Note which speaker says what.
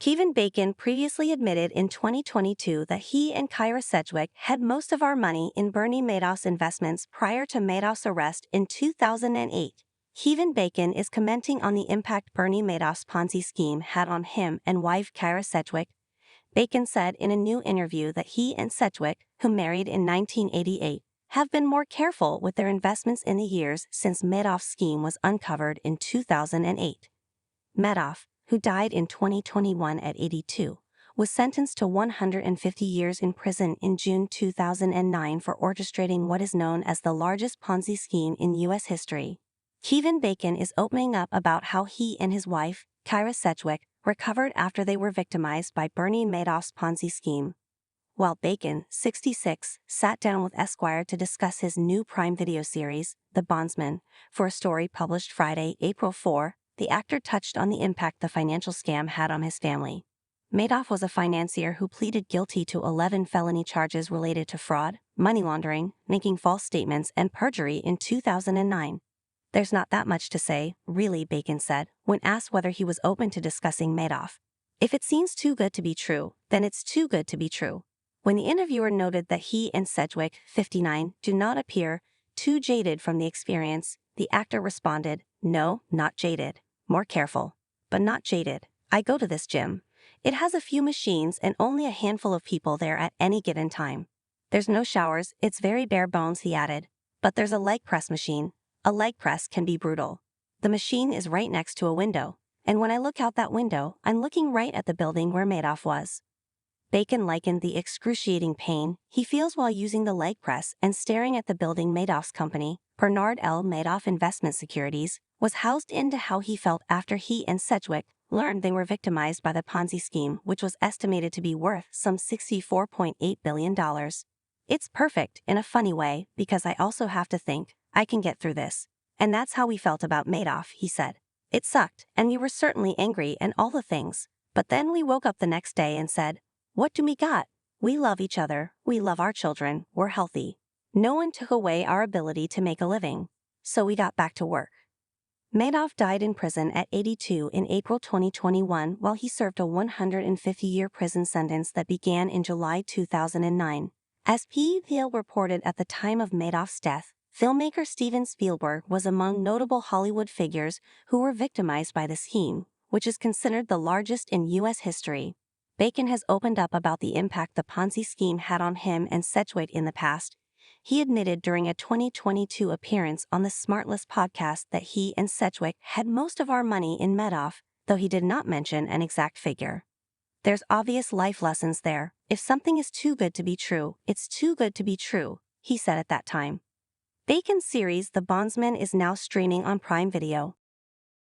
Speaker 1: Kevin Bacon previously admitted in 2022 that he and Kyra Sedgwick had most of our money in Bernie Madoff's investments prior to Madoff's arrest in 2008. Kevin Bacon is commenting on the impact Bernie Madoff's Ponzi scheme had on him and wife Kyra Sedgwick. Bacon said in a new interview that he and Sedgwick, who married in 1988, have been more careful with their investments in the years since Madoff's scheme was uncovered in 2008. Madoff, who died in 2021 at 82, was sentenced to 150 years in prison in June 2009 for orchestrating what is known as the largest Ponzi scheme in U.S. history. Kevin Bacon is opening up about how he and his wife, Kyra Sedgwick, recovered after they were victimized by Bernie Madoff's Ponzi scheme. While Bacon, 66, sat down with Esquire to discuss his new Prime Video series, The Bondsman, for a story published Friday, April 4, the actor touched on the impact the financial scam had on his family. Madoff was a financier who pleaded guilty to 11 felony charges related to fraud, money laundering, making false statements, and perjury in 2009. There's not that much to say, really, Bacon said, when asked whether he was open to discussing Madoff. If it seems too good to be true, then it's too good to be true. When the interviewer noted that he and Sedgwick, 59, do not appear too jaded from the experience, the actor responded, "No, not jaded. More careful. But not jaded. I go to this gym. It has a few machines and only a handful of people there at any given time. There's no showers, it's very bare bones," he added. "But there's a leg press machine. A leg press can be brutal. The machine is right next to a window, and when I look out that window, I'm looking right at the building where Madoff was." Bacon likened the excruciating pain he feels while using the leg press and staring at the building Madoff's company, Bernard L. Madoff Investment Securities, was housed into how he felt after he and Sedgwick learned they were victimized by the Ponzi scheme, which was estimated to be worth some $64.8 billion. "It's perfect in a funny way because I also have to think, I can get through this. And that's how we felt about Madoff," he said. "It sucked, and we were certainly angry and all the things. But then we woke up the next day and said, what do we got? We love each other, we love our children, we're healthy. No one took away our ability to make a living. So we got back to work." Madoff died in prison at 82 in April 2021 while he served a 150-year prison sentence that began in July 2009. As PEPL reported at the time of Madoff's death, filmmaker Steven Spielberg was among notable Hollywood figures who were victimized by the scheme, which is considered the largest in U.S. history. Bacon has opened up about the impact the Ponzi scheme had on him and Sedgwick in the past. He admitted during a 2022 appearance on the Smartless podcast that he and Sedgwick had most of our money in Madoff, though he did not mention an exact figure. "There's obvious life lessons there. If something is too good to be true, it's too good to be true," he said at that time. Bacon's series The Bondsman is now streaming on Prime Video.